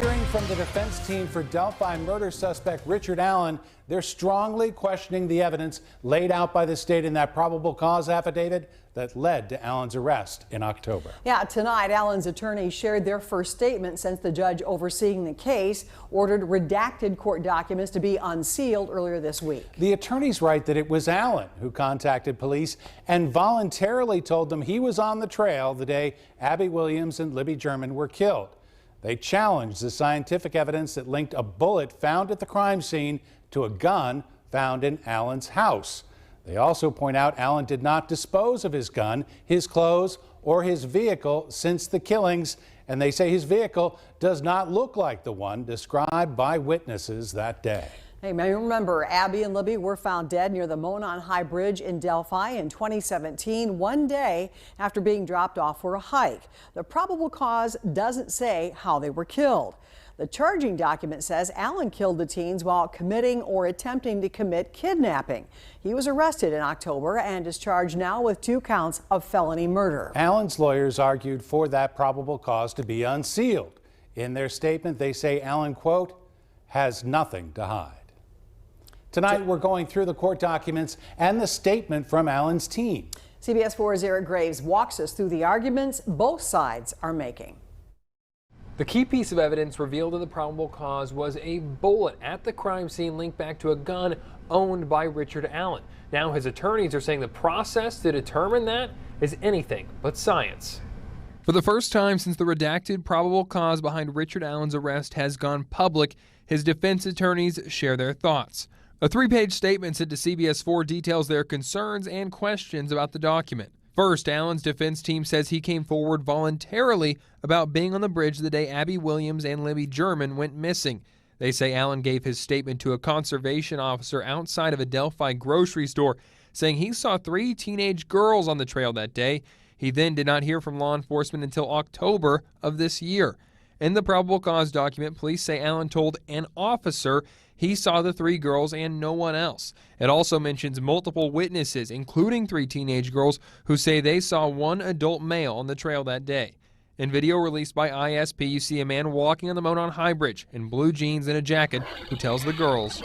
hearing from the defense team for Delphi murder suspect Richard Allen. They're strongly questioning the evidence laid out by the state in that probable cause affidavit that led to Allen's arrest in October. Yeah, tonight, Allen's attorney shared their first statement since the judge overseeing the case ordered redacted court documents to be unsealed earlier this week. The attorneys write that it was Allen who contacted police and voluntarily told them he was on the trail the day Abby Williams and Libby German were killed. They challenged the scientific evidence that linked a bullet found at the crime scene to a gun found in Allen's house. They also point out Allen did not dispose of his gun, his clothes, or his vehicle since the killings, and they say his vehicle does not look like the one described by witnesses that day. Hey, may you remember, Abby and Libby were found dead near the Monon High Bridge in Delphi in 2017, one day after being dropped off for a hike. The probable cause doesn't say how they were killed. The charging document says Allen killed the teens while committing or attempting to commit kidnapping. He was arrested in October and is charged now with 2 counts of felony murder. Allen's lawyers argued for that probable cause to be unsealed. In their statement, they say Allen, quote, has nothing to hide. Tonight, we're going through the court documents and the statement from Allen's team. CBS 4's Eric Graves walks us through the arguments both sides are making. The key piece of evidence revealed in the probable cause was a bullet at the crime scene linked back to a gun owned by Richard Allen. Now his attorneys are saying the process to determine that is anything but science. For the first time since the redacted probable cause behind Richard Allen's arrest has gone public, his defense attorneys share their thoughts. A 3-page statement sent to CBS 4 details their concerns and questions about the document. First, Allen's defense team says he came forward voluntarily about being on the bridge the day Abby Williams and Libby German went missing. They say Allen gave his statement to a conservation officer outside of a Delphi grocery store, saying he saw 3 teenage girls on the trail that day. He then did not hear from law enforcement until October of this year. In the probable cause document, police say Allen told an officer he saw the 3 girls and no one else. It also mentions multiple witnesses, including 3 teenage girls, who say they saw 1 adult male on the trail that day. In video released by ISP, you see a man walking on the Monon High Bridge in blue jeans and a jacket who tells the girls.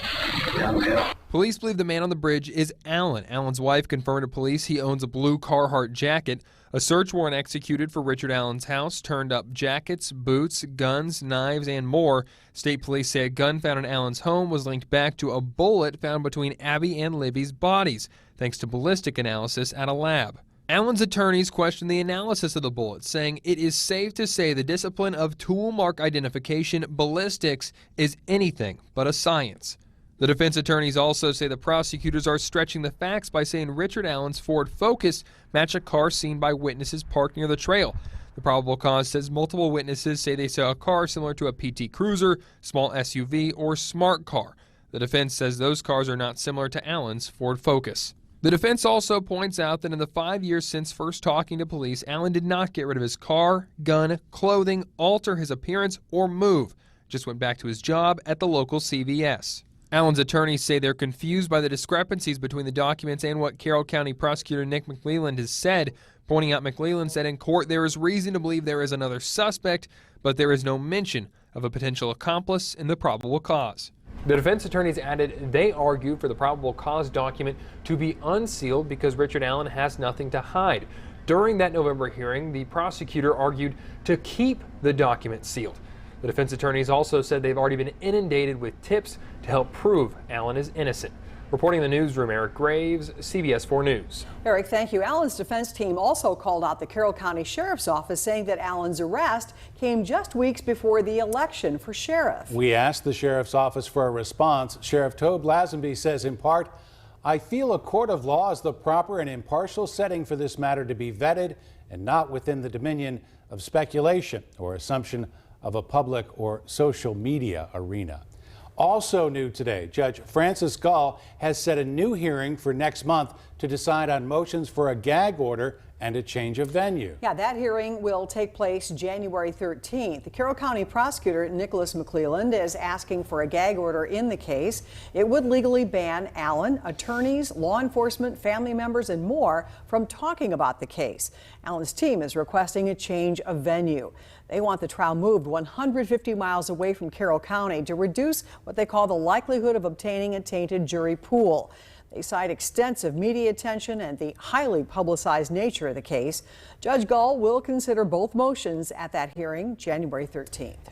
Police believe the man on the bridge is Allen. Allen's wife confirmed to police he owns a blue Carhartt jacket. A search warrant executed for Richard Allen's house turned up jackets, boots, guns, knives, and more. State police say a gun found in Allen's home was linked back to a bullet found between Abby and Libby's bodies, thanks to ballistic analysis at a lab. Allen's attorneys question the analysis of the bullet, saying it is safe to say the discipline of tool mark identification, ballistics, is anything but a science. The defense attorneys also say the prosecutors are stretching the facts by saying Richard Allen's Ford Focus matched a car seen by witnesses parked near the trail. The probable cause says multiple witnesses say they saw a car similar to a PT Cruiser, small SUV, or smart car. The defense says those cars are not similar to Allen's Ford Focus. The defense also points out that in the 5 years since first talking to police, Allen did not get rid of his car, gun, clothing, alter his appearance, or move. Just went back to his job at the local CVS. Allen's attorneys say they're confused by the discrepancies between the documents and what Carroll County Prosecutor Nick McLeland has said, pointing out McLeland said in court there is reason to believe there is another suspect, but there is no mention of a potential accomplice in the probable cause. The defense attorneys added they argue for the probable cause document to be unsealed because Richard Allen has nothing to hide. During that November hearing, the prosecutor argued to keep the document sealed. The defense attorneys also said they've already been inundated with tips to help prove Allen is innocent. Reporting in the newsroom, Eric Graves, CBS 4 News. Eric, thank you. Allen's defense team also called out the Carroll County Sheriff's Office, saying that Allen's arrest came just weeks before the election for sheriff. We asked the Sheriff's Office for a response. Sheriff Tobe Lazenby says, in part, I feel a court of law is the proper and impartial setting for this matter to be vetted and not within the dominion of speculation or assumption of a public or social media arena. Also new today, Judge Francis Gall has set a new hearing for next month to decide on motions for a gag order and a change of venue. Yeah, that hearing will take place January 13th. The Carroll County prosecutor Nicholas McClelland is asking for a gag order in the case. It would legally ban Allen, attorneys, law enforcement, family members, and more from talking about the case. Allen's team is requesting a change of venue. They want the trial moved 150 miles away from Carroll County to reduce what they call the likelihood of obtaining a tainted jury pool. They cite extensive media attention and the highly publicized nature of the case. Judge Gull will consider both motions at that hearing January 13th.